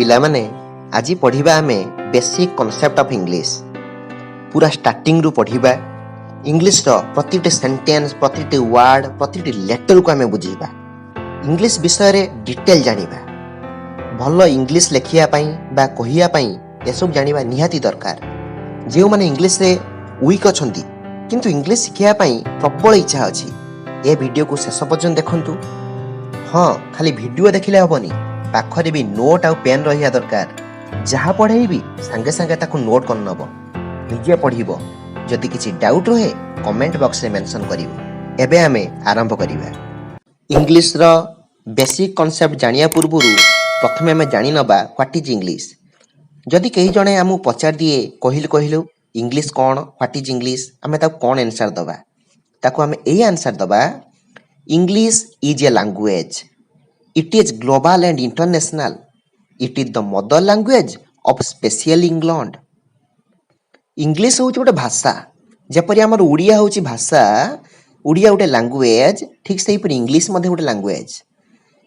पिला माने आज पढ़िबा आमे बेसिक कॉन्सेप्ट ऑफ इंग्लिश पूरा स्टार्टिंग रु पढ़िबा इंग्लिश रो प्रतिटी सेंटेंस प्रतिटी वर्ड प्रतिटी लेटर को आमे बुझीबा इंग्लिश विषय रे डिटेल जानिबा भलो इंग्लिश लेखिया पई बा कहिया पई ए सब जानिबा निहाती दरकार जे माने इंग्लिश रे वीक अछंती किंतु इंग्लिश सिखिया पई प्रबल इच्छा अछि ए वीडियो को शेष पर्यंत देखंतु हाँ खाली वीडियो देखिले हबनी पाखरे भी नोट आ पेन रहिया दरकार जहाँ पढ़ेबी संगे संगे ताकू नोट कर नब निजे पढ़िबो जदि किछि डाउट रहे कमेंट बॉक्स रे मेंशन करिवो एबे आमे आरंभ करिबा इंग्लिश रो बेसिक कांसेप्ट जानिया पूर्वरु प्रथमे आमे जानि नबा व्हाट इज इंग्लिश जदि केही जणे हमु पचार दिए कहिलु इंग्लिश कोन व्हाट इज इंग्लिश आमे ताकू कोन आंसर दबा ताकू आमे एई आंसर दबा English is a language it is global and international it is the mother language of special England English होउछ गोटे भाषा जेपरि हमर उड़िया होउछ भाषा उड़िया गोटे लैंग्वेज ठीक सेही पर इंग्लिश मध्ये गोटे language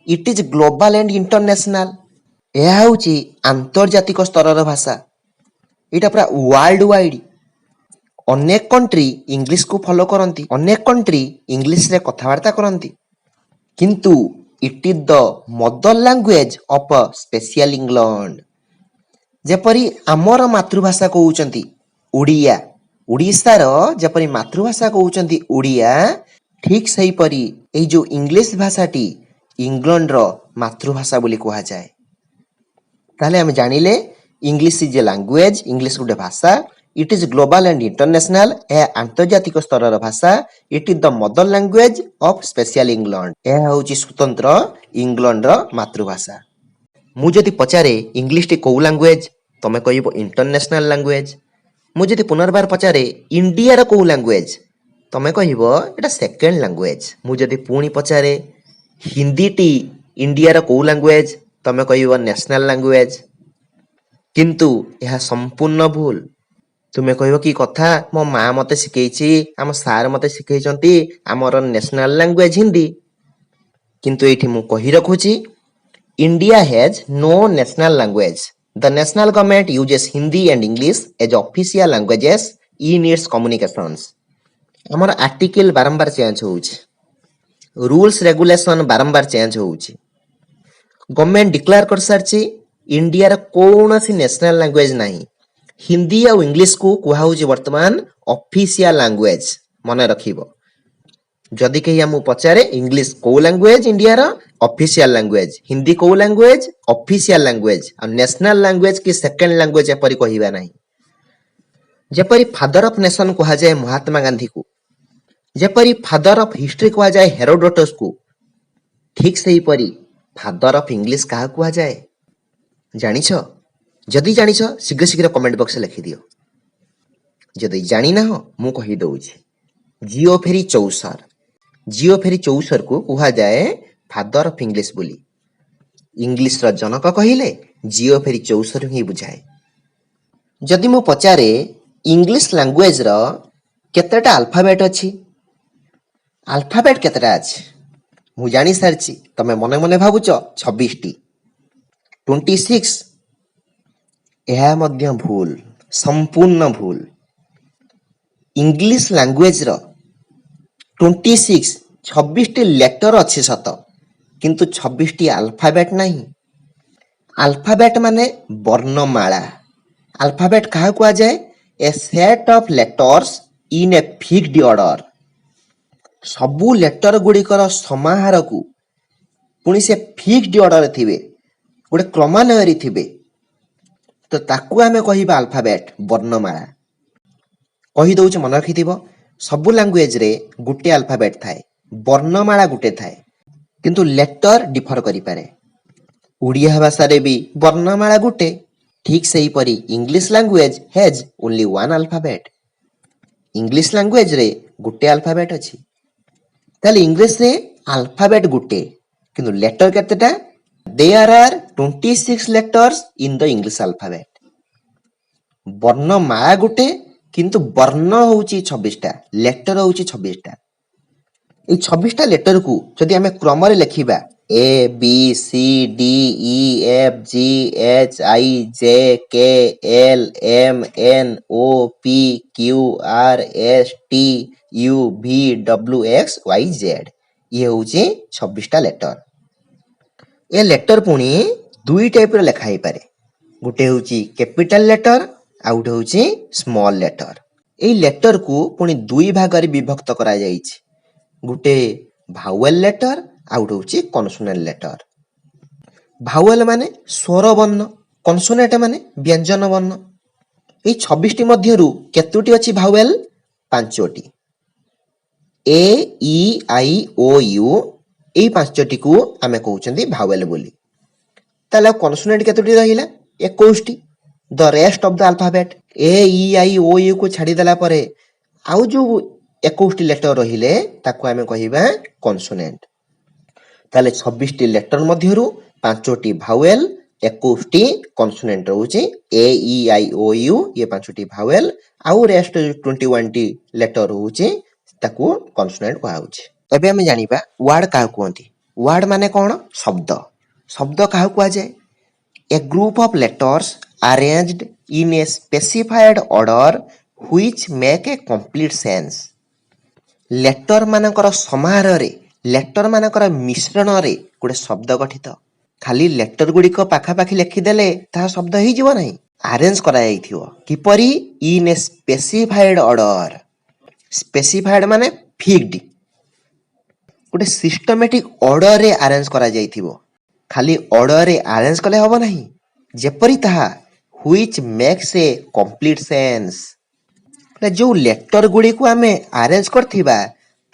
it is global and international यह होउछ आंतर्जातिक स्तरर भाषा एटा पूरा वर्ल्ड वाइड अनेक कंट्री इंग्लिश को फॉलो करंती अनेक कंट्री इंग्लिश रे कथावार्ता करंती किंतु it is the mother language of a special England जेपरि आमर मातृभाषा कहउचंती उड़िया उड़ीसा रो जेपरि मातृभाषा कहउचंती उड़िया ठीक सही परी ए जो इंग्लिश भाषाटी इंग्लैंड रो मातृभाषा बोली कहा जाए ताले हम जानिले English is a language English गोटे भाषा it is global and international ए आंतर्जातिक स्तरर भाषा it is the mother language of special England ए होउची स्वतंत्र इंग्लैंड रो मातृभाषा मु जदि पचारे इंग्लिश टी को लैंग्वेज तमे कहिबो इंटरनेशनल लैंग्वेज मु जदि पुनर्बार पचारे इंडिया रो को लैंग्वेज तमे कहिबो एटा सेकंड लैंग्वेज मु जदि पुणी पचारे हिंदी टी इंडिया रो को लैंग्वेज तमे कहिबो नेशनल लैंग्वेज किंतु यह संपूर्ण भूल तुमे कहबो की कथा मो माँ मते सिखेइछि हम सार मते सिखेइछंती हमर नेशनल लैंग्वेज हिंदी किंतु एठी मु कहि रखुछि India has no national language the national government uses Hindi and English as official languages in its communications हमर आर्टिकल बारंबार चेंज होउछि रूल्स रेगुलेशन बारंबार चेंज होउछि गवर्नमेंट डिक्लेयर कर सारछि इंडिया रा कोनोसी नेशनल लैंग्वेज नाही हिंदी और इंग्लिश को कुहाउछि वर्तमान ऑफिशियल लैंग्वेज मने रखिबो जदि कहि हम पचारे इंग्लिश को लैंग्वेज इंडिया रा ऑफिशियल लैंग्वेज हिंदी को लैंग्वेज ऑफिशियल लैंग्वेज और नेशनल लैंग्वेज की सेकंड लैंग्वेज एपरि कहिबा नाही जेपरि फादर ऑफ नेशन कहा जाए महात्मा गांधी को जेपरि फादर ऑफ हिस्ट्री कहा जाए हेरोडोटस को ठीक सही परी फादर ऑफ इंग्लिश कहा कहा जाए जानिछ जदि जानिछ शीघ्र शीघ्र कमेंट बॉक्स लिखि दियो जदि जानि ना हो मु कहि दउछि जियोफेरी चौसर को कहा जाए फादर ऑफ इंग्लिश बोली इंग्लिश रो जनक कहिले जियोफेरी चौसर ही बुझाए जदि मु पचारे इंग्लिश लैंग्वेज रो केतेटा अल्फाबेट अछि अल्फाबेट केतेटा अछि मु जानि सारछि तमे मने मने भाबुछ 26 टी 26 यह मध्य भूल संपूर्ण भूल इंग्लिश लैंग्वेज रो 26 टी लेटर अच्छी सत किंतु 26 टी अल्फाबेट नहीं अल्फाबेट माने वर्णमाला अल्फाबेट कहा कुआ जाए a set of letters in a fixed order सबु लेटर गुड़िकर समाहार को पुणी से फिक्स्ड ऑर्डर थिबे गोटे क्रमान्वय थिबे तो ताकू आमे कहिबा अल्फाबेट वर्णमाला कहि दउछ मन रखिथिबो सब लैंग्वेज रे गुटे अल्फाबेट थाए वर्णमाला गुटे थाए किंतु लेटर डिफर करि पारे उड़िया भाषा रे भी वर्णमाला गुटे ठीक सही परी English language has only one alphabet English language रे गुटे अल्फाबेट अछि ताले इंग्लिश रे अल्फाबेट गुटे किंतु letter केतेटा There are 26 letters in the English alphabet. वर्णमाला गुटे किंतु वर्ण होउची 26 टा लेटर होउची 26 टा ए 26 टा लेटर को जदि हमें क्रम रे लिखिबा A B C D E F G H I J K L M N O P Q R S T U V W X Y Z ये होची 26टा लेटर। ए लेटर पुणी दुई टाइप रे लेखा पारे गोटे होची कैपिटल लेटर आ गोटे होची स्मॉल लेटर। ए लेटर को पुणी दुई भाग रे विभक्त करा जाईछि गोटे भावेल लेटर आ गोटे होची कॉन्सोनेंट लेटर। भावेल माने स्वर वर्ण, कॉन्सोनेंट माने व्यंजन वर्ण। ए 26 टी मध्यरु केतोटी अछि vowel? 5टी। A E I O U A 5टी को आमे कहउछन्ती भावेल बोली। ताले कॉन्सोनेंट केतोटी रहिला? 21 टी। The rest of the alphabet A E I O U को छाडी देला परे आउ जो 21 टी लेटर रहिले ताको आमे कहिबा कॉन्सोनेंट। ताले 26 टी लेटर मध्यरु 5टी भावेल 21 टी कॉन्सोनेंट रहउची a E I O u ये 5टी भावेल आउ रेस्ट 21 टी लेटर रहउची ताको कॉन्सोनेंट कहउची। एबे हमें जानिबा वर्ड काहा कहंती। वर्ड माने कोन? शब्द। शब्द काहा कहआ जाय? A group of letters arranged in a specified order which make a complete sense. Letter मानकर समाहार रे लेटर मानकर मिश्रण रे गोटे शब्द गठित। खाली लेटर गुड़िक पाखापाखि लिखिदेले ताहा शब्द ही जीव नहीं। अरेंज करा जाइथिवो किपरि? इन ए स्पेसिफाइड ऑर्डर। स्पेसिफाइड माने फिक्स्ड गोटे सिस्टमैटिक ऑर्डर रे अरेंज करा जाइथिवो। खाली ऑर्डर रे अरेंज कले हबो नहीं जेपरि ताहा which makes a complete sense. जो लेटर गुड़ी को आमे अरेंज करथिबा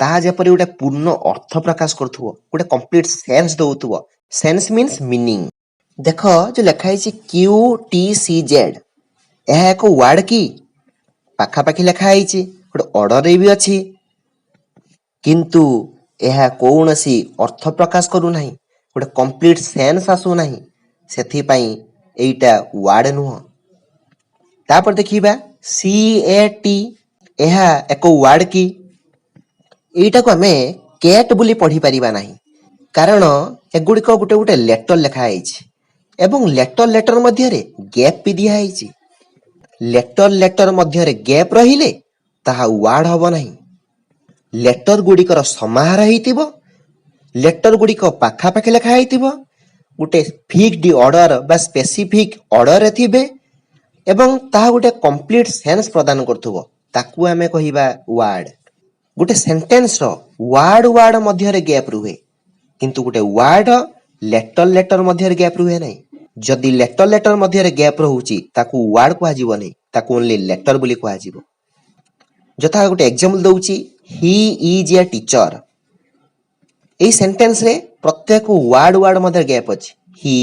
ताहा जेपरि गोटे पूर्ण अर्थ प्रकाश करथुवो गोटे कंप्लीट सेंस दउथुवो। Sense means meaning. देखो जो लिखा है क्यू टी सी जेड यह एक वर्ड की पाखापाखि लिखा है गोटे ऑर्डर रे भी अछि किंतु यह कौनसी अर्थ प्रकाश करू नहीं गोटे कंप्लीट सेंस आसु नहीं सेथि पई एइटा वर्ड नुह। तापर देखिबा सी ए टी यह एक वर्ड की एइटा को हमें कैट बोली पढ़ी परिबा नहीं कारण एगुड़ी को गोटे गोटे लेटर लिखा है एवं लेटर लेटर मध्य रे गैप भी दिया है। लेटर लेटर मध्य रे गैप रहिले ताहा वर्ड हबो नहीं। लेटर गुड़िकर समाहार हेतिबो लेटर गुड़िक पाखापाखि लिखा हेतिबो गोटे फिक्स्ड ऑर्डर बा स्पेसिफिक ऑर्डर रे थिबे एवं ताहा गोटे कंप्लीट सेंस प्रदान करथुबो ताकू आमे कहिबा वर्ड। गोटे सेंटेंस रो वर्ड वर्ड मध्य रे गैप रुहे किंतु गोटे वर्ड लेटर लेटर मध्य रे गैप रुहे नहीं। जदि लेटर लेटर मध्य रे गैप रहउची ताकू वर्ड कहा जीवो नहीं ताकू ओनली लेटर बोली कहा जीवो। जथा गोटे एग्जांपल दउची ही इज ए टीचर। ए सेंटेंस रे प्रत्येक वर्ड वर्ड मध्य गैप अछि। ही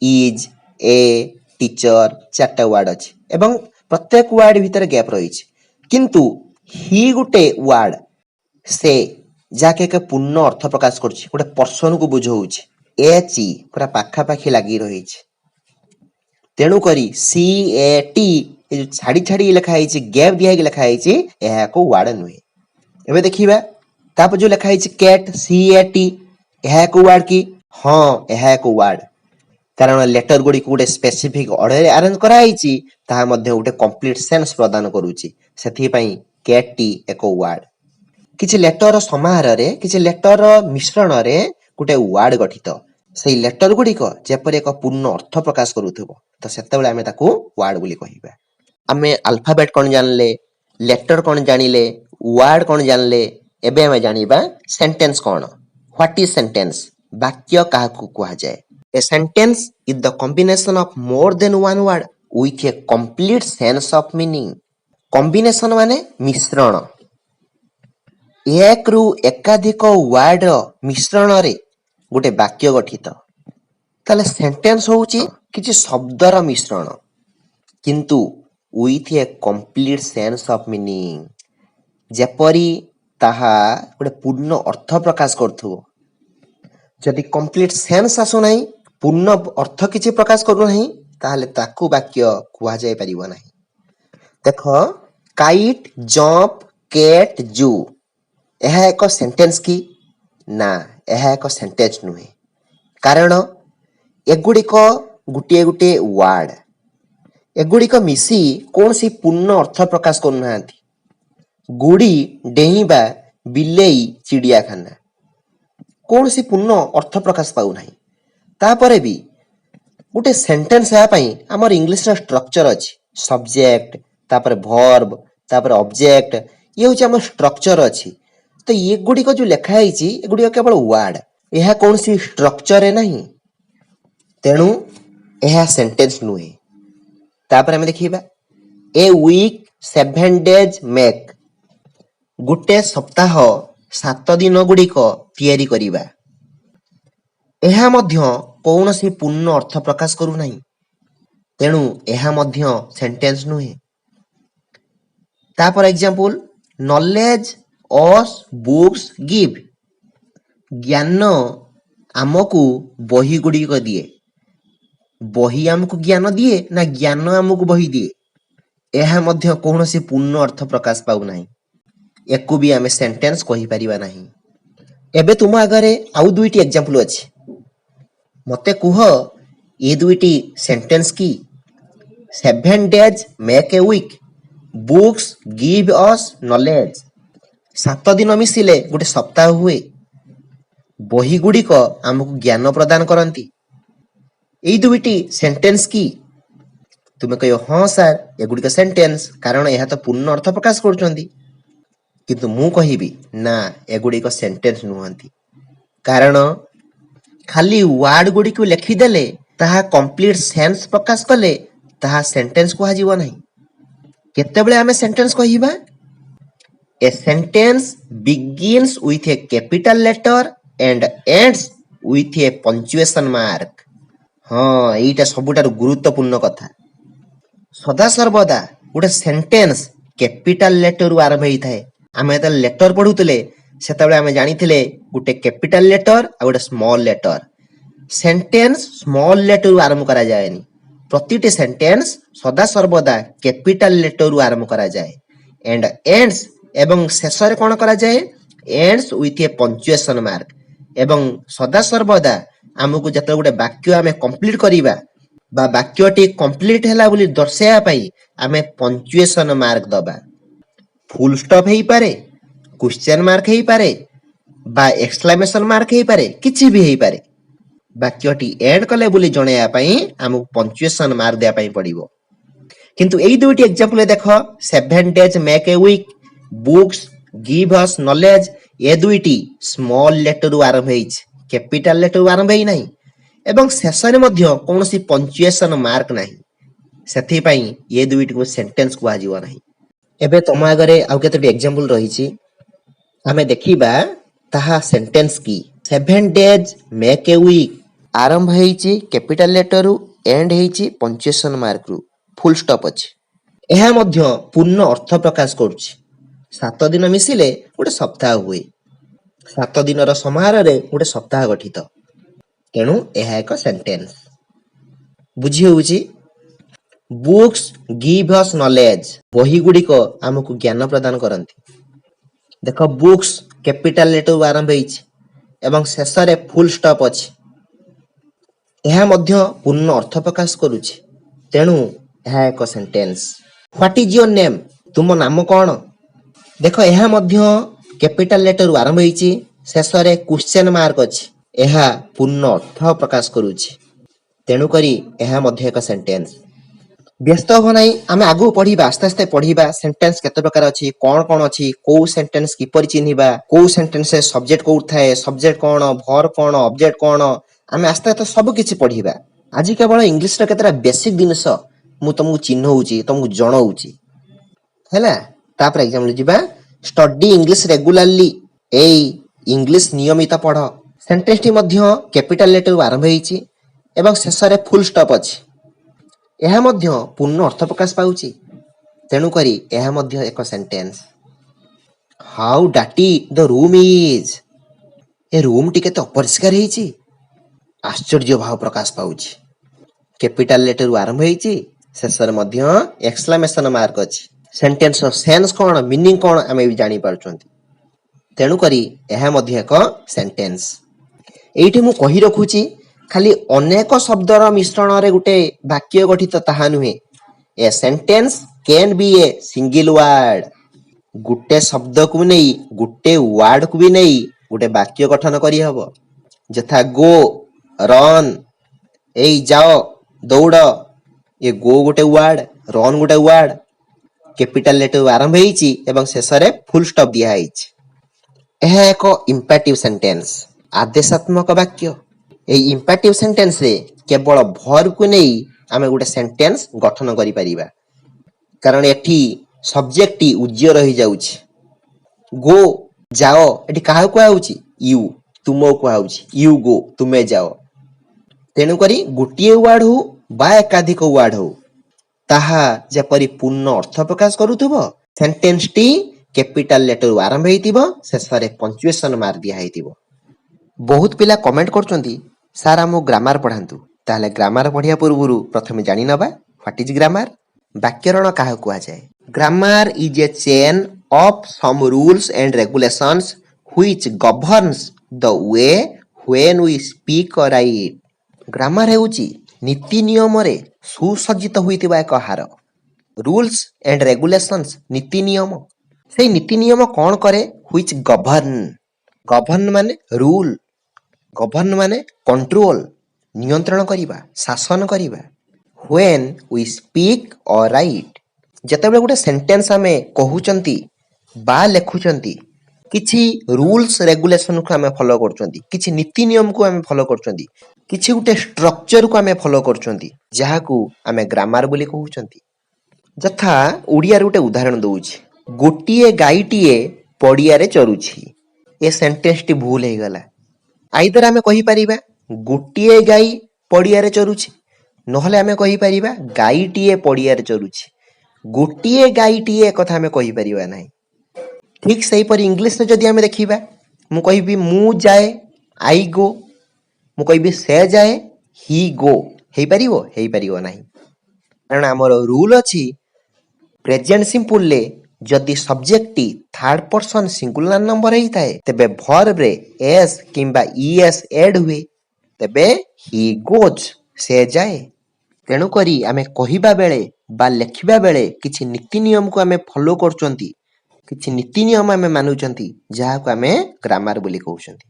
इज ए टीचर चारटा वर्ड अछि एवं प्रत्येक वर्ड भीतर गैप रही किंतु ही गोटे वर्ड से जाके के पूर्ण अर्थ प्रकाश करछि गोटे पर्सन को बुझाउछि एच ई पूरा पाखापाखि लगी रही। तेणु करी सी ए टी छाड़ी छाड़ी लिखा है गैप दिया लिखा है यह एक वर्ड नुहे। एबे देखिबा तापर जो लिखा है कैट सी ए टी यह एक वर्ड की? हाँ यह एक वर्ड कारण लेटर गुड़ी को गोटे स्पेसिफिक ऑर्डर रे अरेंज करा है ताहा मध्ये गोटे कंप्लीट सेंस प्रदान करूची सेथि पई कैट टी एक वर्ड। किछि लेटर समाहार रे किछि लेटर मिश्रण रे गोटे वर्ड गठित सेही लेटर गुड़ी को जेपरि एक पूर्ण अर्थ प्रकाश करूथबो तो सेतेबेले आमे ताकू वर्ड बोली कहिबा। आमे अल्फाबेट कोन जानले लेटर कोन जानिले वर्ड कोन जानले एबे आमे जानिबा सेंटेंस कोन। What is sentence? वाक्य काहाकू कहा जाय। A sentence is the combination of more than one word with a complete sense of meaning. Combination माने मिश्रण एक रु एकाधिक वर्ड रो मिश्रण रे गोटे वाक्य गठित। ताले सेंटेंस होउची किछि शब्दर मिश्रण किंतु with a complete sense of meaning जेपरि ताहा गोटे पूर्ण अर्थ प्रकाश करथुबो। जदि कंप्लीट सेंस आसु नहीं पूर्ण अर्थ किछि प्रकाश करू नहीं ताहले ताकू वाक्य कुहा जाय परिबो नहीं। देखो काइट जंप कैट जू यह एक सेंटेंस की? ना यह एक सेंटेंस नुहे कारण एगुड़िक गोटे गोटे वार्ड एगुड़िक मिसी कौन सी पूर्ण अर्थ प्रकाश करना गुड़ी डेइबा बिलेई चिड़ियाखाना कौन सी पूर्ण अर्थ प्रकाश पाऊना तापर भी गोटे सेंटेंस आमर इंग्लिश स्ट्रक्चर अच्छी सब्जेक्ट तापर वर्ब तापर ऑब्जेक्ट ये हूँ आम स्ट्रक्चर अच्छी तो ये गुड़िक जो लिखाई एगुड़िक केवल वार्ड यह कौन सी स्ट्रक्चर नहीं तेणु यह सेंटेंस नुहे तापर आम देखिबा ए वीक 7 डेज मेक गोटे सप्ताह 7 दिन गुड़िक तैयारी करिबा यह मध्य कौन सी पूर्ण अर्थ प्रकाश करू नहीं तेणु यह मध्य सेंटेंस नुहे तापर एग्जांपल नॉलेज अस बुक्स गिव ज्ञान आमको बही गुड़िक दिए बही आमको ज्ञान दिए ना ज्ञान आमको बही दिए यह मध्य कौन सी पूर्ण अर्थ प्रकाश पाऊ नहीं एको भी आमे सेंटेंस कहि परिबा नहीं एबे तुम आगरे आउ दुईटी एग्जांपल अछि मते कुह ये दुईटी सेंटेंस की 7 days make a week books give us knowledge 7 दिन मिसिले गोटे सप्ताह हुए बही गुड़िक आमको ज्ञान प्रदान करती यही दुईटी सेंटेंस की तुम्हें कहो हाँ सर एगुड़िक सेंटेंस कारण यह तो पूर्ण अर्थ प्रकाश कर किंतु मु कहिबी ना एगुड़िक सेंटेंस नुहंती कारण खाली वर्ड गुड़ी को लिखिदेले ताहा कंप्लीट सेंस प्रकाश कले ताहा सेंटेंस कहा जीव नहीं केतेबेले आमे सेंटेंस कहिबा a sentence begins with a capital letter and ends with a punctuation mark हाँ एटा सबुठार गुरुत्वपूर्ण कथा सदा सर्वदा गोटे सेंटेंस कैपिटल लेटर रु आरंभ होई थाए आमे त लेटर पढुतले सेतबेले आमे जानिथिले गोटे कैपिटल लेटर आ गोटे small letter sentence small letter रु आरंभ करा जाएनी प्रतिटी सेंटेंस सदा सर्वदा कैपिटल लेटर रु आरंभ करा जाए एंड एंड्स एवं शेष रे कोन करा जाए ends with a punctuation mark एवं सदा सर्वदा आमको जत गोटे वाक्य आमे कंप्लीट करिबा बा वाक्यटी कंप्लीट हैला बोली दर्शाया पाई आमे पंक्चुएशन मार्क दबा फुल स्टॉप हेई पारे क्वेश्चन मार्क हेई पारे बा एक्सक्लेमेशन मार्क हेई पारे किछि भी हेई पारे वाक्यटी एंड कले बोली जणाया पाई आमको पंक्चुएशन मार्क देया पाई पड़िबो किंतु एई दुईटी एग्जांपल देखो 7 days make a week books give us knowledge ए दुईटी स्मॉल लेटर रु आरंभ हेइछ कैपिटल लेटर रु आरंभ हेई नाही एवं शेष रे मध्य कोनोसी पंक्चुएशन मार्क नाही सेथि पई ए दुईटी को सेंटेंस कुआ जीव नाही एबे तुम आगरे आउ केतोटी एग्जांपल रहिछि आमे देखिबा ताहा सेंटेंस की 7 डेज मेक ए वीक आरंभ हेइछि कैपिटल लेटर रु एंड हेइछि पंक्चुएशन मार्क रु फुल स्टॉप अछि एहा मध्य पूर्ण अर्थ प्रकाश करूछि 7 दिन मिसिले गोटे सप्ताह हुए 7 दिनर समारोह रे गोटे सप्ताह गठित तेणु एहा एक सेंटेंस बुझी होउछि बुक्स गिव अस नॉलेज बही गुड़िक आमको ज्ञान प्रदान करती देख बुक्स कैपिटल लेटर आरंभ होइछि एवं शेष रे फुल स्टॉप अछि एहा मध्य पूर्ण अर्थ प्रकाश करूछि तेणु एहा एक sentence what is your name तुम नाम कौन देख एहा मध्य कैपिटल लेटर आरंभ होइछि शेष रे क्वेश्चन मार्क अछि एहा पूर्ण अर्थ प्रकाश करूछि तेणु करी एहा मध्य एक सेंटेंस व्यस्त हो नहीं आमे आगु पढ़िबा आस्ते आस्ते पढ़िबा सेंटेंस केते प्रकार अछि कोन अछि को सेंटेंस किपर चिन्हिबा को सेंटेंस से सब्जेक्ट को उठाए सब्जेक्ट कोन वर्ब कोन ऑब्जेक्ट कोन आमे आस्ते आस्ते सब किछि पढ़िबा आज केवल इंग्लिश रे केतरा बेसिक जिनिस मु तुमको चिन्हउची तुमको जणाउची हैला तापर एग्जांपल जिबा स्टडी इंग्लिश रेगुलरली ए इंग्लिश नियमित पढ़ सेंटेंस टी मध्य कैपिटल लेटर आरंभ होईची एवं शेष रे फुल स्टॉप अछि एहा मध्य पूर्ण अर्थ प्रकाश पाउची तेणु करी एहा मध्य एक सेंटेंस हाउ डाटी the room is a room T केते अपरिष्कार हेची आश्चर्य भाव प्रकाश पाउची कैपिटल लेटर आरंभ हेची शेष रे मध्य एक्सक्लेमेशन मार्क अछि सेंटेंस सेंस कोन मीनिंग कोन आमे भी जानि पारछंती तेणु करी एहा मध्य एक सेंटेंस एठी मु कहि रखुची ଖାଲି ଅନେକ ଶବ୍ଦର ମିଶ୍ରଣରେ ଗୋଟେ ବାକ୍ୟ ଗଠିତ ତାହା ନୁହେଁ। A sentence can be a single word. ଗୋଟେ ଶବ୍ଦକୁ ନେଇ ଗୋଟେ ୱାର୍ଡକୁ ବି ନେଇ ଗୋଟେ ବାକ୍ୟ ଗଠନ କରିହବ। ଯଥା ଗୋ, ରନ୍, ଏଇ ଯାଅ, ଦୌଡ଼। ଏ ଗୋ ଗୋଟେ ୱାର୍ଡ, ରନ୍ ଗୋଟେ ୱାର୍ଡ। କ୍ୟାପିଟାଲ ଲେଟରରୁ ଆରମ୍ଭ ହେଇଛି ଏବଂ ଶେଷରେ ଫୁଲ ଷ୍ଟପ୍ ଦିଆହେଇଛି। ଏହା ଏକ ଇମ୍ପେରାଟିଭ ସେଣ୍ଟେନ୍ସ, ଆଦେଶାତ୍ମକ ବାକ୍ୟ। ଏହି ଇମ୍ପେରାଟିଭ ସେଣ୍ଟେନ୍ସରେ କେବଳ ଭର୍ବକୁ ନେଇ ଆମେ ଗୋଟେ ସେଣ୍ଟେନ୍ସ ଗଠନ କରିପାରିବା, କାରଣ ଏଠି ସବଜେକ୍ଟଟି ଉଜ୍ଜ୍ୱ ରହିଯାଉଛି। ଗୋ, ଯାଅ, ଏଠି କାହାକୁ କୁହାଯାଉଛି? ୟୁ, ତୁମକୁ କୁହାଯାଉଛି। ୟୁ ଗୋ, ତୁମେ ଯାଅ। ତେଣୁକରି ଗୋଟିଏ ୱାର୍ଡ ହଉ ବା ଏକାଧିକ ୱାର୍ଡ ହଉ, ତାହା ଯେପରି ପୂର୍ଣ୍ଣ ଅର୍ଥ ପ୍ରକାଶ କରୁଥିବ, ସେଣ୍ଟେନ୍ସଟି କ୍ୟାପିଟାଲ ଲେଟରରୁ ଆରମ୍ଭ ହେଇଥିବ, ଶେଷରେ ପଞ୍ଚୁଏସନ ମାର୍କ ଦିଆହେଇଥିବ। ବହୁତ ପିଲା କମେଣ୍ଟ କରୁଛନ୍ତି, ସାର୍ ଆମକୁ ଗ୍ରାମାର ପଢ଼ାନ୍ତୁ। ତାହେଲେ ଗ୍ରାମାର ପଢ଼ିବା ପୂର୍ବରୁ ପ୍ରଥମେ ଜାଣିନେବା ହ୍ୱାଟ ଇଜ୍ ଗ୍ରାମାର। ବ୍ୟାକରଣ କାହାକୁ କୁହାଯାଏ? Grammar is a chain of SUM rules and regulations which governors the we when we speak or right. Grammar ହେଉଛି ନୀତି ନିୟମରେ ସୁସଜ୍ଜିତ ହୋଇଥିବା ଏକ ହାର। ରୁଲ୍ସ ଆଣ୍ଡ ରେଗୁଲେସନ୍ସ, ନୀତି ନିୟମ। ସେଇ ନୀତି ନିୟମ କ'ଣ କରେ? Which govern. ଗଭର୍ଣ୍ଣ ମାନେ ରୁଲ୍, ଗଭର୍ଣ୍ଣ ମାନେ କଣ୍ଟ୍ରୋଲ, ନିୟନ୍ତ୍ରଣ କରିବା, ଶାସନ କରିବା। When we speak or right, ଯେତେବେଳେ ଗୋଟେ ସେଣ୍ଟେନ୍ସ ଆମେ କହୁଛନ୍ତି ବା ଲେଖୁଛନ୍ତି, କିଛି ରୁଲ୍ସ ରେଗୁଲେସନକୁ ଆମେ ଫଲୋ କରୁଛନ୍ତି, କିଛି ନୀତି ନିୟମକୁ ଆମେ ଫଲୋ କରୁଛନ୍ତି, କିଛି ଗୋଟେ ଷ୍ଟ୍ରକ୍ଚରକୁ ଆମେ ଫଲୋ କରୁଛନ୍ତି, ଯାହାକୁ ଆମେ ଗ୍ରାମାର ବୋଲି କହୁଛନ୍ତି। ଯଥା ଓଡ଼ିଆରେ ଗୋଟେ ଉଦାହରଣ ଦଉଛି, ଗୋଟିଏ ଗାଈଟିଏ ପଡ଼ିଆରେ ଚରୁଛି। ଏ ସେଣ୍ଟେନ୍ସଟି ଭୁଲ ହେଇଗଲା। ଆଇଦର ଆମେ କହିପାରିବା ଗୋଟିଏ ଗାଈ ପଡ଼ିଆରେ ଚରୁଛି, ନହେଲେ ଆମେ କହିପାରିବା ଗାଈଟିଏ ପଡ଼ିଆରେ ଚରୁଛି। ଗୋଟିଏ ଗାଈଟିଏ କଥା ଆମେ କହିପାରିବା ନାହିଁ। ଠିକ୍ ସେହିପରି ଇଂଲିଶରେ ଯଦି ଆମେ ଦେଖିବା, ମୁଁ କହିବି ମୁଁ ଯାଏ, ଆଇ ଗୋ। ମୁଁ କହିବି ସେ ଯାଏ, ହି ଗୋ। ହେଇପାରିବ? ହେଇପାରିବ ନାହିଁ। କାରଣ ଆମର ରୁଲ୍ ଅଛି, ପ୍ରେଜେଣ୍ଟ ସିମ୍ପୁଲରେ ଯଦି ସବଜେକ୍ଟଟି ଥାର୍ଡ ପର୍ସନ ସିଙ୍ଗୁଲାର ନମ୍ବର ହେଇଥାଏ, ତେବେ ଭର୍ବରେ ଏସ୍ କିମ୍ବା ଇଏସ୍ ଏଡ୍ ହୁଏ। ତେବେ ହି ଗୋଜ୍, ସେ ଯାଏ। ତେଣୁକରି ଆମେ କହିବା ବେଳେ ବା ଲେଖିବା ବେଳେ କିଛି ନୀତି ନିୟମକୁ ଆମେ ଫଲୋ କରୁଛନ୍ତି, କିଛି ନୀତି ନିୟମ ଆମେ ମାନୁଛନ୍ତି, ଯାହାକୁ ଆମେ ଗ୍ରାମାର ବୋଲି କହୁଛନ୍ତି।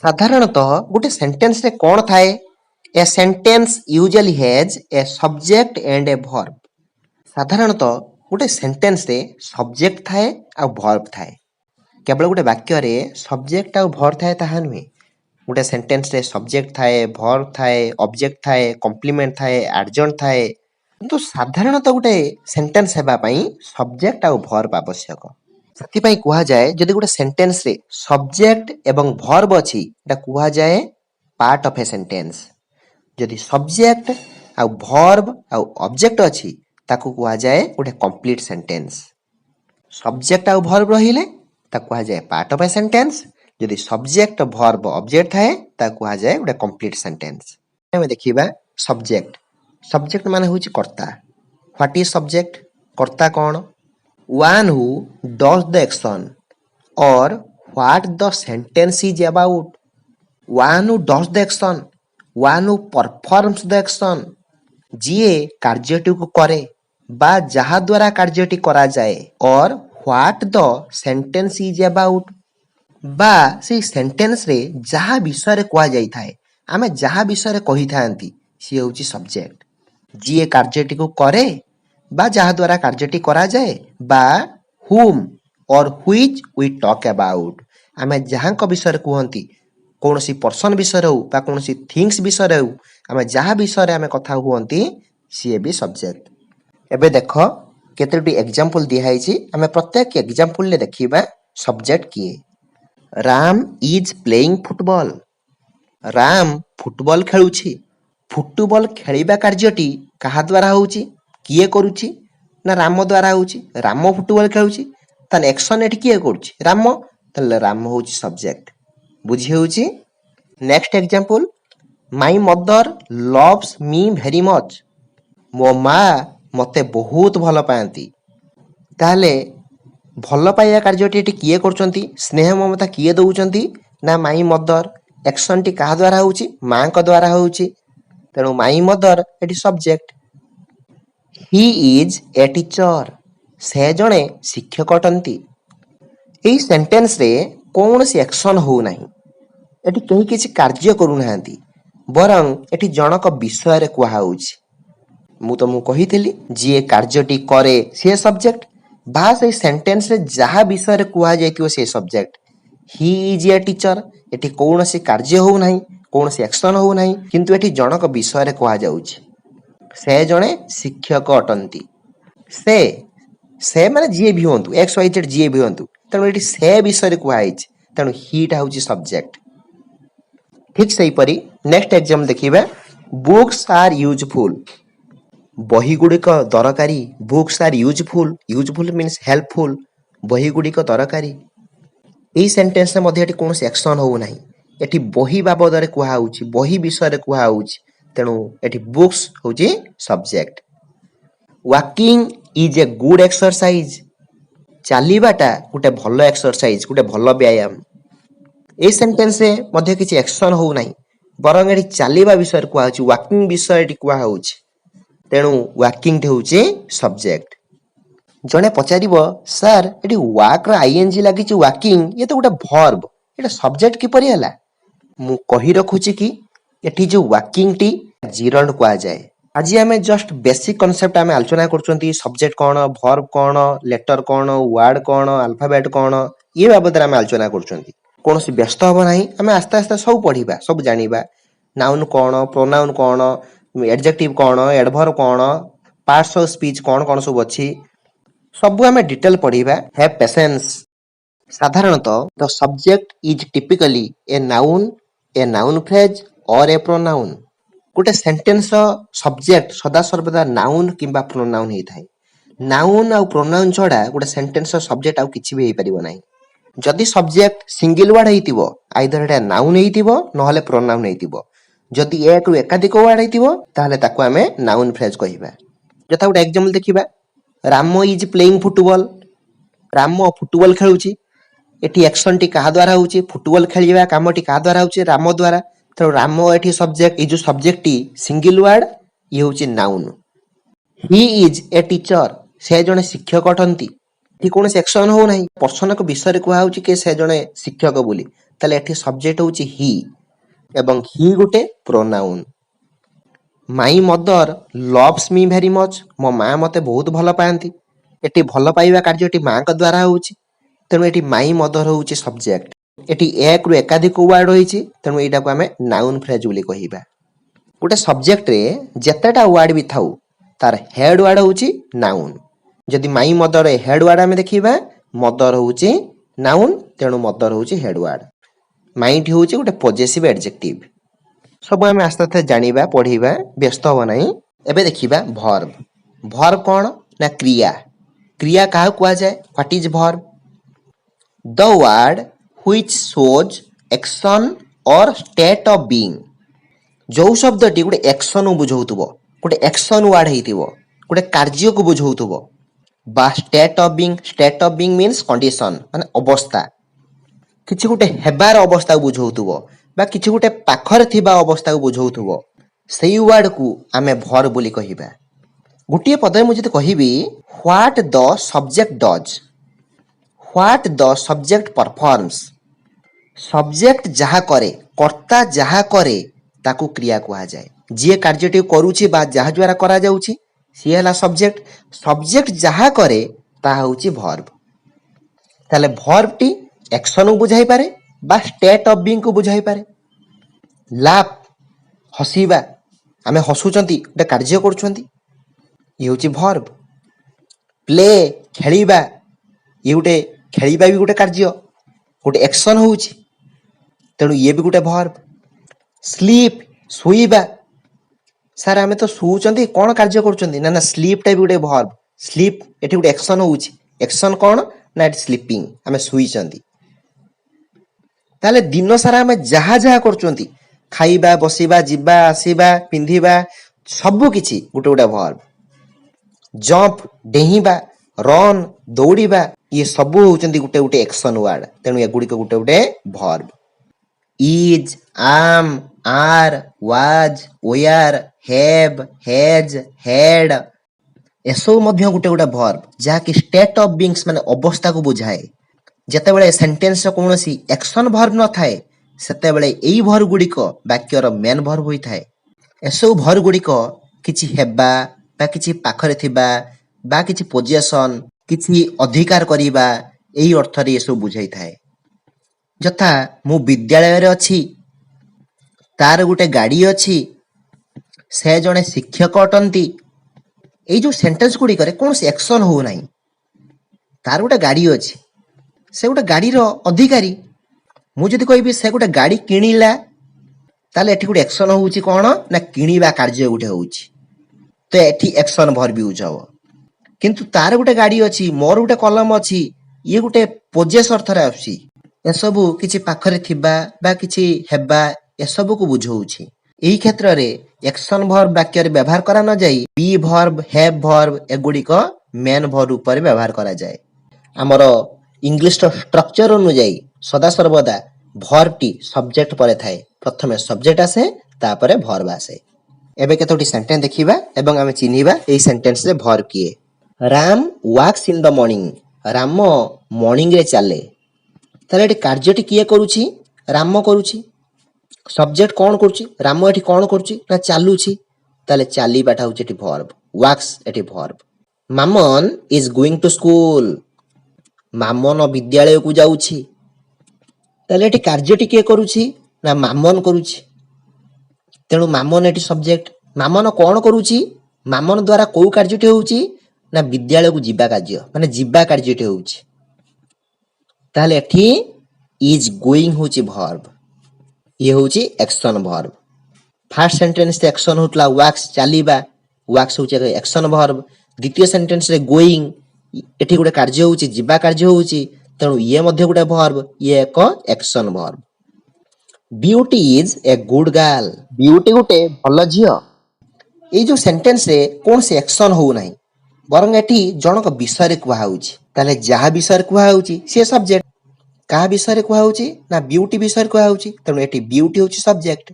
ସାଧାରଣତଃ ଗୋଟେ ସେଣ୍ଟେନ୍ସରେ କ'ଣ ଥାଏ? A sentence usually has a subject and a verb. ସାଧାରଣତଃ ଗୋଟେ ସେଣ୍ଟେନ୍ସରେ ସବଜେକ୍ଟ ଥାଏ ଆଉ ଭର୍ବ ଥାଏ। କେବଳ ଗୋଟେ ବାକ୍ୟରେ ସବଜେକ୍ଟ ଆଉ ଭର୍ବ ଥାଏ ତାହା ନୁହେଁ। ଗୋଟେ ସେଣ୍ଟେନ୍ସରେ ସବଜେକ୍ଟ ଥାଏ, ଭର୍ବ ଥାଏ, ଅବଜେକ୍ଟ ଥାଏ, କମ୍ପ୍ଲିମେଣ୍ଟ ଥାଏ, ଆଡଜଣ୍ଟ ଥାଏ। କିନ୍ତୁ ସାଧାରଣତଃ ଗୋଟେ ସେଣ୍ଟେନ୍ସ ହେବା ପାଇଁ ସବଜେକ୍ଟ ଆଉ ଭର୍ବ ଆବଶ୍ୟକ। ସେଥିପାଇଁ କୁହାଯାଏ, ଯଦି ଗୋଟେ ସେଣ୍ଟେନ୍ସରେ ସବଜେକ୍ଟ ଏବଂ ଭର୍ବ ଅଛି, ଏଟା କୁହାଯାଏ ପାର୍ଟ ଅଫ୍ ଏ ସେଣ୍ଟେନ୍ସ। ଯଦି ସବଜେକ୍ଟ ଆଉ ଭର୍ବ ଆଉ ଅବଜେକ୍ଟ ଅଛି, ତାକୁ କୁହାଯାଏ ଗୋଟେ କମ୍ପ୍ଲିଟ ସେଣ୍ଟେନ୍ସ। ସବଜେକ୍ଟ ଆଉ ଭର୍ବ ରହିଲେ ତାକୁ କୁହାଯାଏ ପାର୍ଟ ଅଫ୍ ଏ ସେଣ୍ଟେନ୍ସ। ଯଦି ସବଜେକ୍ଟ, ଭର୍ବ, ଅବଜେକ୍ଟ ଥାଏ, ତାକୁ କୁହାଯାଏ ଗୋଟେ କମ୍ପ୍ଲିଟ ସେଣ୍ଟେନ୍ସ। ଆମେ ଦେଖିବା ସବଜେକ୍ଟ। ସବଜେକ୍ଟ ମାନେ ହେଉଛି କର୍ତ୍ତା। What is subject? କର୍ତ୍ତା କ'ଣ? One who does the action or what the sentence is about. One who does the action, one who performs the action. ଯିଏ କାର୍ଯ୍ୟଟିକୁ କରେ ବା ଯାହା ଦ୍ୱାରା କାର୍ଯ୍ୟଟି କରାଯାଏ, or what the sentence is about, ବା ସେଇ ସେଣ୍ଟେନ୍ସରେ ଯାହା ବିଷୟରେ କୁହାଯାଇଥାଏ, ଆମେ ଯାହା ବିଷୟରେ କହିଥାନ୍ତି, ସିଏ ହେଉଛି ସବଜେକ୍ଟ। ଯିଏ କାର୍ଯ୍ୟଟିକୁ କରେ ବା ଯାହା ଦ୍ୱାରା କାର୍ଯ୍ୟଟି କରାଯାଏ, ବା whom or which we talk about, ଆମେ ଯାହାଙ୍କ ବିଷୟରେ କୁହନ୍ତି, କୌଣସି ପର୍ସନ ବିଷୟରେ ହେଉ ବା କୌଣସି ଥିଙ୍ଗସ୍ ବିଷୟରେ ହେଉ, ଆମେ ଯାହା ବିଷୟରେ ଆମେ କଥା ହୁଅନ୍ତି, ସିଏ ବି ସବଜେକ୍ଟ। ଏବେ ଦେଖ କେତୋଟି ଏକ୍ଜାମ୍ପଲ ଦିଆହେଇଛି, ଆମେ ପ୍ରତ୍ୟେକ ଏକ୍ଜାମ୍ପଲରେ ଦେଖିବା ସବଜେକ୍ଟ କିଏ। Ram is playing football. Ram football ଖେଳୁଛି। ଫୁଟବଲ ଖେଳିବା କାର୍ଯ୍ୟଟି କାହା ଦ୍ୱାରା ହେଉଛି? କିଏ କରୁଛି? ନା ରାମ ଦ୍ୱାରା ହେଉଛି। ରାମ ଫୁଟବଲ ଖେଳୁଛି, ତାହେଲେ ଏକ୍ସନ୍ ଏଠି କିଏ କରୁଛି? ରାମ। ତାହେଲେ ରାମ ହେଉଛି ସବଜେକ୍ଟ। ବୁଝି ହେଉଛି? ନେକ୍ସଟ ଏକ୍ଜାମ୍ପଲ, ମାଇ ମଦର ଲଭ୍ସ ମି ଭେରି ମଚ୍। ମୋ ମା ମୋତେ ବହୁତ ଭଲ ପାଆନ୍ତି। ତାହେଲେ ଭଲ ପାଇବା କାର୍ଯ୍ୟଟି ଏଠି କିଏ କରୁଛନ୍ତି? ସ୍ନେହ ମମତା କିଏ ଦେଉଛନ୍ତି? ନା ମାଇ ମଦର। एक्शन टी कहा द्वारा होउची मां को द्वारा होउची तेणु my mother eighty subject he is a teacher से जणे शिक्षक अटंती एही सेंटेंस रे कौनसी एक्शन हो नाही एटी कहीं किसी कार्य करू नाहांती बरं एटी जनक विषय रे कुहा होउची मु तुमको कहिथिली जे कार्यटी करे से सब्जेक्ट बास ए सेंटेंस रे जहा विषय रे कुहा जायतियो से subject he is a teacher eighty कौनसी कार्य हो नाही कौनसी एक्शन हो नाही किंतु एटी जनक विषय रे कुहा जाउची से जणे शिक्षक अटंती से माने जे भी होंतु एक्स वाई जेड जे भी होंतु तेणु एटी से विषय रे कुहा आइछ तेणु हीटा होउची सब्जेक्ट ठीक सही परी नेक्स्ट एग्जाम देखिबा बुक्स आर यूजफुल बही गुड़िक दरकारी books are useful useful means helpful बही गुड़िक दरकारी एही सेंटेंस रे मध्ये एटी कोनोसी एक्शन हो नाही एटी बही बाबद रे कुहा होउची बही विषय रे कुहा होउची तेणु एटी बुक्स होउची subject walking is a good exercise चालीबाटा गोटे भल एक्सरसाइज गोटे भल व्यायाम ए सेंटेंस रे मध्ये किछि एक्शन हो नाही बरं एटी चालीबा विषय रे कुहा होउची वॉकिंग विषय एटी कुहा होउची तेणु वॉकिंग होउची सब्जेक्ट जने पचारिबो सर एटी वाक रा आईएनजी लागिची वॉकिंग ये तो गोटे वर्ब एटा सब्जेक्ट किपरि हला मु कहि रखुची कि एटी जो वॉकिंग टी जिरंड कुआ जाए आज आम जस्ट बेसिक कॉन्सेप्ट आम आलोचना कर सब्जेक्ट कौन वर्ब कौन लेटर कौन वर्ड कौन अल्फाबेट कौन ये बाबद आम आलोचना कर कौन व्यस्त हम ना आम आस्ते आस्ते सब पढ़ा सब जाना नाउन कौन प्रोनाउन कौन एडजेक्टिव कौन एडवर्ब कौन पार्ट्स ऑफ स्पीच कौन कौन सब अच्छी सब आम डिटेल पढ़ा हैव पेशेंस साधारणतः the subject is typically a noun phrase और ए प्रोनाउन गोटे सेंटेंस सब्जेक्ट सदा सर्वदा नाउन किंबा प्रोनाउन ही थाए नाउन आ प्रोनाउन छड़ा गोटे सेंटेंस सब्जेक्ट आउ किछि भी हेई परिबो नाही जदि सब्जेक्ट सिंगल वर्ड हेइतिबो आइदर एटा नाउन हेइतिबो नहले प्रोनाउन हेइतिबो जदि एक रु एकाधिक वर्ड हेइतिबो ताहले ताको हमें नाउन फ्रेज कहिबा जथा गोटे एग्जांपल देखिबा रामो इज प्लेइंग फुटबॉल रामो फुटबॉल खेलुची एटी एक्शन टी कहा द्वारा होउची फुटबॉल खेलिबा काम टी कहा द्वारा होउची रामो द्वारा तो रामो एटी सब्जेक्ट ए जो सब्जेक्ट टी सिंगल वर्ड ये होउची noun he is a teacher से जने शिक्षक अटंती एटी कोनोसी एक्शन हो नाही पर्सन को विषय रे कुहा होउची के से जने शिक्षक बोली तले एटी सब्जेक्ट होउची ही एवं ही गोटे pronoun my mother loves me very much मो मां मते बहुत भल पाती एटी भल पाइबा कार्यटी मां को द्वारा होउची तेणु एटी माई मदर होउची सब्जेक्ट एटी एक रु एकाधिक वर्ड होइची तेणु एटा को हमें नाउन फ्रेज बोली कहिबा गोटे सब्जेक्ट रे जेतेटा वर्ड भी थाउ तार हेड वर्ड होउची नाउन जदि माई मदर हेड वर्ड हमें देखिबा मदर होउची नाउन तेणु मदर होउची हेड वर्ड माई ठी होउची गोटे पॉजिटिव एडजेक्टिव सब हमें आस्ते आस्ते जानिबा पढ़िबा व्यस्त हो नाही एबे देखिबा वर्ब वर्ब कोन ना क्रिया क्रिया काहा कुआ जाय what is verb the word which shows action or state of being जो शब्दटी गोटे एक्शन बुझौथुबो गोटे एक्शन वर्ड हेइतिबो गोटे कार्य को बुझौथुबो बा state of being means condition माने अवस्था किछि गोटे हेबार अवस्था को बुझौथुबो बा किछि गोटे पाखर थिबा अवस्था को बुझौथुबो सेही वर्ड को आमे वर्ब बोली कहिबा गोटे पदे मु जते कहिबी what the subject does what the subject performs subject जहा करे कर्ता जहा करे ताकू क्रिया कहा जाए जे कार्यटी करूची बा जहा द्वारा करा जाउची सी हला सब्जेक्ट सब्जेक्ट जहा करे ता होउची वर्ब ताले वर्ब टी एक्शन को बुझाई पारे बा स्टेट ऑफ बीइंग को बुझाई पारे लाफ हसीबा आमे हसुचंती गोटे कार्य करूचंती ये होउची वर्ब प्ले खेलिबा ये गोटे खेलिबा भी गोटे कार्य गोटे एक्शन होउची तेणु ये भी गोटे वर्ब स्लीप सोईबा सर आमे तो सोचंती कोन कार्य करूचंती ना ना स्लीप टा भी गोटे वर्ब स्लीप एठी गोटे एक्शन होउची एक्शन कोन ना एठी स्लीपिंग आमे सोईचंती ताले दिन सारा आमे जहा जहा करूचंती खाइबा बसिबा जिबा आसीबा पिंधिबा सब किछि गोटे गोटे वर्ब जंप डेहिबा रन दौड़ीबा ये सब होउचंती गोटे गोटे एक्शन वर्ड तेणु ए गुडी को गोटे गोटे verb is, am, are, was, were, have, has, had ଏସବୁ ମଧ୍ୟ ଗୋଟେ ଗୋଟେ ଭର୍ବ ଯାହାକି ଷ୍ଟେଟ୍ ଅଫ ବିଙ୍ଗସ୍ ମାନେ ଅବସ୍ଥାକୁ ବୁଝାଏ। ଯେତେବେଳେ ସେଣ୍ଟେନ୍ସର କୌଣସି ଆକ୍ସନ ଭର୍ବ ନଥାଏ ସେତେବେଳେ ଏଇ ଭର୍ବ ଗୁଡ଼ିକ ବାକ୍ୟର ମେନ୍ ଭର୍ବ ହୋଇଥାଏ। ଏସବୁ ଭର୍ବ ଗୁଡ଼ିକ କିଛି ହେବା ବା କିଛି ପାଖରେ ଥିବା ବା କିଛି ପୋଜିସନ୍ କିଛି ଅଧିକାର କରିବା ଏଇ ଅର୍ଥରେ ଏସବୁ ବୁଝାଇଥାଏ। ଯଥା ମୁଁ ବିଦ୍ୟାଳୟରେ ଅଛି, ତାର ଗୋଟେ ଗାଡ଼ି ଅଛି, ସେ ଜଣେ ଶିକ୍ଷକ ଅଟନ୍ତି। ଏଇ ଯୋଉ ସେଣ୍ଟେନ୍ସ ଗୁଡ଼ିକରେ କୌଣସି ଆକ୍ସନ ହଉନାହିଁ। ତାର ଗୋଟେ ଗାଡ଼ି ଅଛି, ସେ ଗୋଟେ ଗାଡ଼ିର ଅଧିକାରୀ। ମୁଁ ଯଦି କହିବି ସେ ଗୋଟେ ଗାଡ଼ି କିଣିଲା, ତାହେଲେ ଏଠି ଗୋଟେ ଆକ୍ସନ ହଉଛି କ'ଣ ନା କିଣିବା କାର୍ଯ୍ୟ ଗୋଟେ ହଉଛି, ତ ଏଠି ଆକ୍ସନ ଭର୍ବ ୟୁଜ୍ ହବ। କିନ୍ତୁ ତାର ଗୋଟେ ଗାଡ଼ି ଅଛି, ମୋର ଗୋଟେ କଲମ ଅଛି, ଇଏ ଗୋଟେ ପୋଜେସ୍ ଅର୍ଥରେ ଆସୁଛି। ଏସବୁ କିଛି ପାଖରେ ଥିବା ବା କିଛି ହେବା ଏସବୁକୁ ବୁଝଉଛି। ଏହି କ୍ଷେତ୍ରରେ ଆକ୍ସନ ଭର୍ବ ବାକ୍ୟରେ ବ୍ୟବହାର କରା ନ ଯାଇ ବି ଭର୍ବ, ହେଭ୍ ଭର୍ବ ଏଗୁଡ଼ିକ ମେନ୍ ଭର୍ବ ଉପରେ ବ୍ୟବହାର କରାଯାଏ। ଆମର ଇଂଲିଶର ଷ୍ଟ୍ରକ୍ଚର ଅନୁଯାୟୀ ସଦାସର୍ବଦା ଭର୍ବଟି ସବଜେକ୍ଟ ପରେ ଥାଏ। ପ୍ରଥମେ ସବଜେକ୍ଟ ଆସେ, ତାପରେ ଭର୍ବ ଆସେ। ଏବେ କେତୋଟି ସେଣ୍ଟେନ୍ସ ଦେଖିବା ଏବଂ ଆମେ ଚିହ୍ନିବା ଏଇ ସେଣ୍ଟେନ୍ସରେ ଭର୍ବ କିଏ। Ram walks in the morning. Ram ମର୍ଣ୍ଣିଂରେ ଚାଲେ। ତାହେଲେ ଏଠି କାର୍ଯ୍ୟଟି କିଏ କରୁଛି? ରାମ କରୁଛି। ସବଜେକ୍ଟ କ'ଣ କରୁଛି? ରାମ ଏଠି କ'ଣ କରୁଛି ନା ଚାଲୁଛି। ତାହେଲେ ଚାଲିବାଟା ହଉଛି ଏଠି ଭର୍ବ, ୱାକ୍ସ ଏଠି verb. Maman is going to school. Maman ବିଦ୍ୟାଳୟକୁ ଯାଉଛି। ତାହେଲେ ଏଠି କାର୍ଯ୍ୟଟି କିଏ କରୁଛି ନା ମାମନ କରୁଛି। ତେଣୁ ମାମନ ଏଠି ସବଜେକ୍ଟ। ମାମନ କ'ଣ କରୁଛି? ମାମନ ଦ୍ୱାରା କୋଉ କାର୍ଯ୍ୟଟି ହେଉଛି ନା ବିଦ୍ୟାଳୟକୁ ଯିବା କାର୍ଯ୍ୟ, ମାନେ ଯିବା କାର୍ଯ୍ୟଟି ହେଉଛି। ତାହେଲେ ଏଠି ଇଜ ଗୋଇଂ ହେଉଛି ଭର୍ବ, ଇଏ ହେଉଛି ଆକ୍ସନ ଭର୍ବ। ଫାର୍ଷ୍ଟ ସେଣ୍ଟେନ୍ସରେ ଆକ୍ସନ ହେଉଥିଲା ୱାକ୍ସ ଚାଲିବା, ୱାକ୍ସ ହେଉଛି ଆକ୍ସନ ଭର୍ବ। ଦ୍ୱିତୀୟ ସେଣ୍ଟେନ୍ସରେ ଗୋଇଂ, ଏଠି ଗୋଟେ କାର୍ଯ୍ୟ ହେଉଛି, ଯିବା କାର୍ଯ୍ୟ ହେଉଛି, ତେଣୁ ଇଏ ମଧ୍ୟ ଗୋଟେ ଭର୍ବ, ଇଏ ଏକ action verb. Beauty is a good girl. Beauty ଗୋଟେ ଭଲ ଝିଅ। ଏଇ ଯୋଉ ସେଣ୍ଟେନ୍ସରେ କୌଣସି ଆକ୍ସନ ହଉନାହିଁ, ବରଂ ଏଠି ଜଣଙ୍କ ବିଷୟରେ କୁହାହଉଛି। ତାହେଲେ ଯାହା ବିଷୟରେ କୁହାହଉଛି ସିଏ ସବଜେକ୍ଟ। କାହା ବିଷୟରେ କୁହାହଉଛି ନା ବିୟୁଟି ବିଷୟରେ କୁହାହଉଛି, ତେଣୁ ଏଠି ବିୟୁଟି ହେଉଛି ସବଜେକ୍ଟ।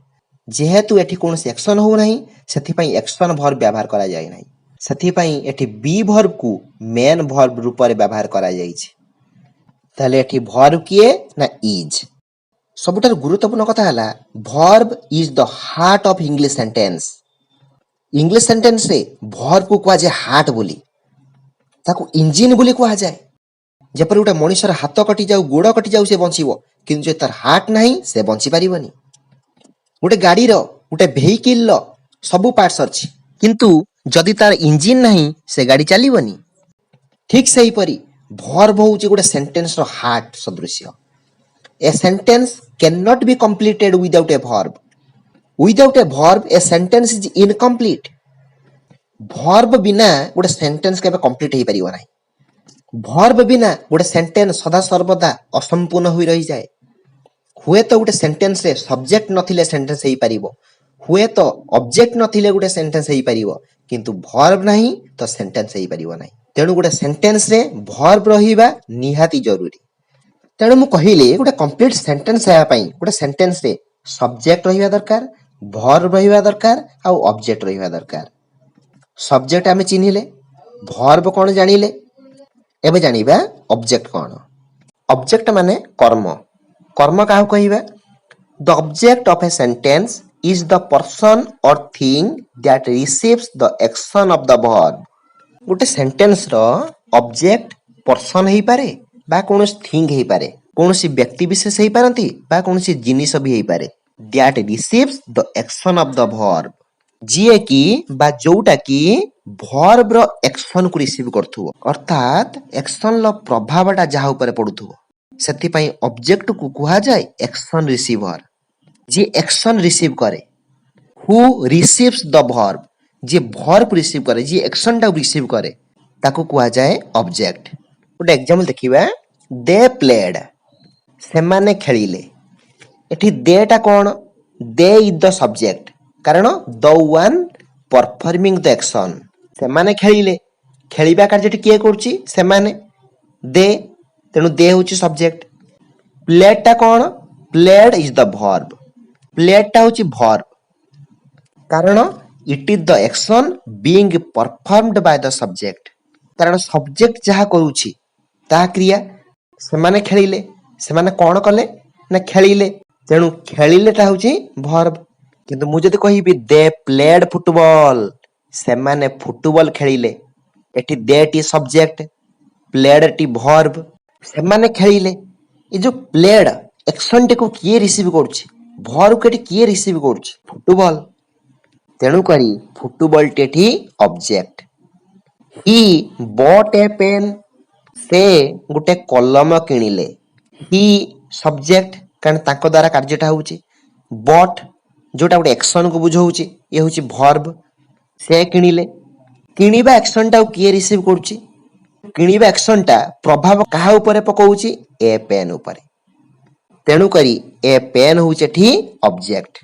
ଯେହେତୁ ଏଠି କୌଣସି ଆକ୍ସନ ହଉନାହିଁ ସେଥିପାଇଁ ଆକ୍ସନ ଭର୍ବ ବ୍ୟବହାର କରାଯାଇ ନାହିଁ। ସେଥିପାଇଁ ଏଠି ବି ଭର୍ବକୁ ମେନ୍ ଭର୍ବ ରୂପରେ ବ୍ୟବହାର କରାଯାଇଛି। ତାହେଲେ ଏଠି ଭର୍ବ କିଏ ନା ଇଜ। ସବୁଠାରୁ ଗୁରୁତ୍ୱପୂର୍ଣ୍ଣ କଥା ହେଲା verb is the heart of English sentence. English ସେଣ୍ଟେନ୍ସରେ ଭର୍ବକୁ କୁହାଯାଏ ହାର୍ଟ ବୋଲି, ତାକୁ ଇଞ୍ଜିନ ବୋଲି କୁହାଯାଏ। ଯେପରି ଗୋଟେ ମଣିଷର ହାତ କଟିଯାଉ, ଗୋଡ଼ କଟିଯାଉ ସେ ବଞ୍ଚିବ, କିନ୍ତୁ ଯଦି ତାର ହାର୍ଟ ନାହିଁ ସେ ବଞ୍ଚି ପାରିବନି। ଗୋଟେ ଗାଡ଼ିର, ଗୋଟେ ଭେହିକିଲର ସବୁ ପାର୍ଟସ ଅଛି, କିନ୍ତୁ ଯଦି ତାର ଇଞ୍ଜିନ ନାହିଁ ସେ ଗାଡ଼ି ଚାଲିବନି। ଠିକ୍ ସେହିପରି ଭର୍ବ ହେଉଛି ଗୋଟେ ସେଣ୍ଟେନ୍ସର ହାର୍ଟ ସଦୃଶ୍ୟ। A sentence can not be completed without a verb. Without a verb a sentence is incomplete. Verb ବିନା ଗୋଟେ ସେଣ୍ଟେନ୍ସ କେବେ କମ୍ପ୍ଲିଟ ହେଇପାରିବ ନାହିଁ। ଭର୍ବ ବିନା ଗୋଟେ ସେଣ୍ଟେନ୍ସ ସଦାସର୍ବଦା ଅସମ୍ପୂର୍ଣ୍ଣ ହୋଇ ରହିଯାଏ। ହୁଏତ ଗୋଟେ ସେଣ୍ଟେନ୍ସରେ ସବଜେକ୍ଟ ନଥିଲେ ସେଣ୍ଟେନ୍ସ ହେଇପାରିବ, ହୁଏତ ଅବଜେକ୍ଟ ନଥିଲେ ଗୋଟେ ସେଣ୍ଟେନ୍ସ ହେଇପାରିବ, କିନ୍ତୁ ଭର୍ବ ନାହିଁ ତ ସେଣ୍ଟେନ୍ସ ହେଇପାରିବ ନାହିଁ। ତେଣୁ ଗୋଟେ ସେଣ୍ଟେନ୍ସରେ ଭର୍ବ ରହିବା ନିହାତି ଜରୁରୀ। ତେଣୁ ମୁଁ କହିଲି ଗୋଟେ କମ୍ପ୍ଲିଟ ସେଣ୍ଟେନ୍ସ ହେବା ପାଇଁ ଗୋଟେ ସେଣ୍ଟେନ୍ସରେ ସବଜେକ୍ଟ ରହିବା ଦରକାର, ଭର୍ବ ରହିବା ଦରକାର, ଆଉ ଅବଜେକ୍ଟ ରହିବା ଦରକାର। ସବଜେକ୍ଟ ଆମେ ଚିହ୍ନିଲେ, ଭର୍ବ କ'ଣ ଜାଣିଲେ, ଏବେ ଜାଣିବା ଅବଜେକ୍ଟ କ'ଣ। ଅବଜେକ୍ଟ ମାନେ କର୍ମ। କର୍ମ କାହାକୁ କହିବା? The object of a sentence is the person or thing that receives the action of the verb. ଗୋଟେ ସେଣ୍ଟେନ୍ସର ଅବଜେକ୍ଟ ପର୍ସନ ହେଇପାରେ ବା କୌଣସି ଥିଙ୍ଗ ହେଇପାରେ, କୌଣସି ବ୍ୟକ୍ତି ବିଶେଷ ହେଇପାରନ୍ତି ବା କୌଣସି ଜିନିଷ ବି ହେଇପାରେ। That receives the action of the verb, ଯିଏ କି ବା ଯୋଉଟା କି ଭର୍ବର ଆକ୍ସନକୁ ରିସିଭ କରୁଥିବ, ଅର୍ଥାତ୍ ଆକ୍ସନର ପ୍ରଭାବଟା ଯାହା ଉପରେ ପଡୁଥିବ। ସେଥିପାଇଁ ଅବଜେକ୍ଟକୁ କୁହାଯାଏ ଆକ୍ସନ ରିସିଭର, ଯିଏ ଆକ୍ସନ ରିସିଭ କରେ। ହୁ ରିସିଭ୍ସ ଦ ଭର୍ବ, ଯିଏ ଭର୍ବ ରିସିଭ କରେ, ଯିଏ ଆକ୍ସନଟାକୁ ରିସିଭ କରେ, ତାକୁ କୁହାଯାଏ ଅବଜେକ୍ଟ। ଗୋଟେ ଏକ୍ସାମ୍ପଲ ଦେଖିବା, ଦେ ପ୍ଲେଡ, ସେମାନେ ଖେଳିଲେ। ଏଠି ଦେଟା କ'ଣ? ଦେ ଇଜ ଦ ସବଜେକ୍ଟ, କାରଣ ଦ ୱାନ ପରଫର୍ମିଂ ଦ ଆକ୍ସନ। ସେମାନେ ଖେଳିଲେ, ଖେଳିବା କାର୍ଯ୍ୟଟି କିଏ କରୁଛି? ସେମାନେ, ଦେ, ତେଣୁ ଦେ ହେଉଛି ସବଜେକ୍ଟ। ପ୍ଲେଟା କ'ଣ? प्लेड इज द वर्ब प्लेडटा होची वर्ब कारण it is the action being performed by the subject कारण सब्जेक्ट जहा करूची ता क्रिया सेमाने खेलिले सेमाने कोन कले ना खेलिले तेणु खेलिलेटा होची वर्ब किंतु मु जदि कहिबी दे प्लेड फुटबॉल सेमाने फुटबॉल खेलिले एठी दे टी सब्जेक्ट प्लेड टी वर्ब सेमाने खेलिले ए जो प्लेड एक्शन टे को किए रिसीव करूची वर्ब केटी किए रिसीव करूची फुटबॉल तेणु करी फुटबॉल टेठी object he bought a pen से गुटे कलम किनिले ही सब्जेक्ट कारण ताको द्वारा कार्यटा होउची बॉट जोटा गुटे एक्शन को बुझाउची ये होउची वर्ब से किनिले किनिबा एक्शन टा किए रिसीव करूची किनिबा एक्शन टा प्रभाव काहा ऊपर पकाउची ए पेन ऊपर तेणु करी ए पेन होउची ठी object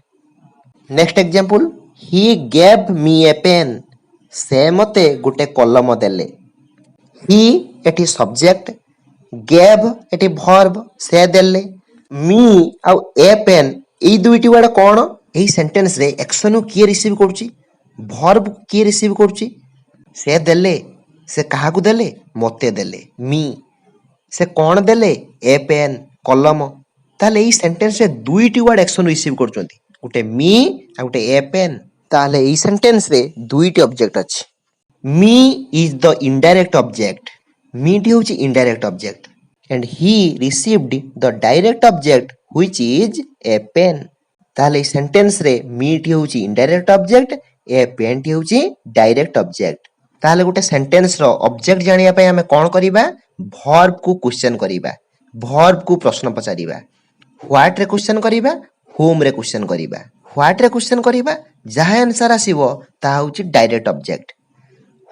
next example he gave me a pen से मते गुटे कलम देले ही एटी सब्जेक्ट गेव एटी वर्ब से देले मी आ ए पेन ए दुईटी वर्ड कोन एही सेंटेंस रे एक्शन किए रिसीव करूची वर्ब किए रिसीव करूची से देले से काहा को देले मते देले मी से कोन देले ए पेन कलम ताले एही सेंटेंस रे दुईटी वर्ड एक्शन रिसीव करचोंती गुटे मी आ गुटे ए पेन ताले एही सेंटेंस रे दुईटी ऑब्जेक्ट अछि me is the indirect object me टी होची indirect object and he received the direct object which is a pen ताले एही सेंटेंस रे मी टी होची इनडायरेक्ट ऑब्जेक्ट ए पेन टी होची डायरेक्ट ऑब्जेक्ट ताले गुटे सेंटेंस रो ऑब्जेक्ट जानिया पय हमें कोन करिबा वर्ब को क्वेश्चन करिबा वर्ब को प्रश्न पचारिबा व्हाट रे क्वेश्चन करिबा होम रे क्वेश्चन करिबा व्हाट रे क्वेश्चन करिबा जहा आंसर आसीबो ता होची डायरेक्ट ऑब्जेक्ट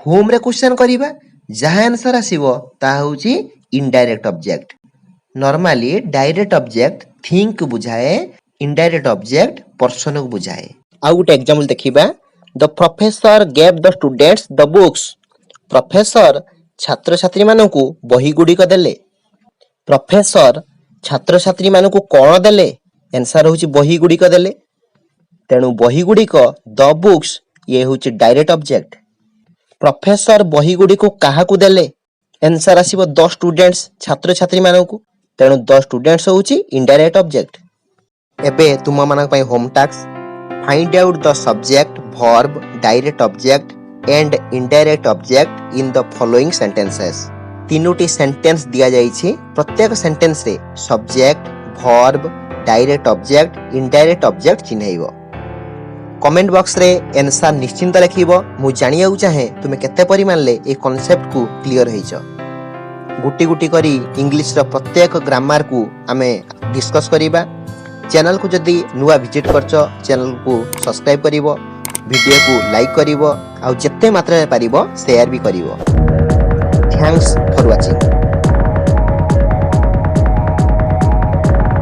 होम रे क्वेश्चन करिबा जहा आंसर आसीबो ता होची indirect object normally direct object thing को बुझाए इनडायरेक्ट ऑब्जेक्ट पर्सन को बुझाए आ गुटे एग्जांपल देखिबा the professor gave the students the books professor छात्र छात्री मानकू बही गुडी को देले प्रोफेसर छात्र छात्री मानकू कोन देले आंसर होची बही गुडी को देले तेणु बही गुडी को द बुक्स ये होची डायरेक्ट ऑब्जेक्ट प्रोफेसर बही गुडी को काहा को देले आंसर आसीबो द स्टूडेंट्स छात्र छात्री मानकू तेणु द स्टूडेंट्स होची इनडायरेक्ट ऑब्जेक्ट एबे तुम मानक पई home task find out the subject verb direct object and indirect object in the following sentences तीनोटी सेंटेंस दिया जाइछि प्रत्येक सेंटेंस रे subject verb direct object indirect object चिन्हैबो कमेंट बॉक्स रे आंसर निश्चिंत लिखिबो मु जानिया चाहे तुमे केते परिमाण ले ए कांसेप्ट को क्लियर होइछ गुटी गुटी करी इंग्लिश रो प्रत्येक ग्रामर को आमे डिस्कस करिबा चैनल को जदी नुवा विजिट करछो चैनल को सब्सक्राइब करिवो वीडियो को लाइक करिवो आ जत्ते मात्रा रे पारिबो शेयर भी करिवो थैंक्स फॉर वाचिंग।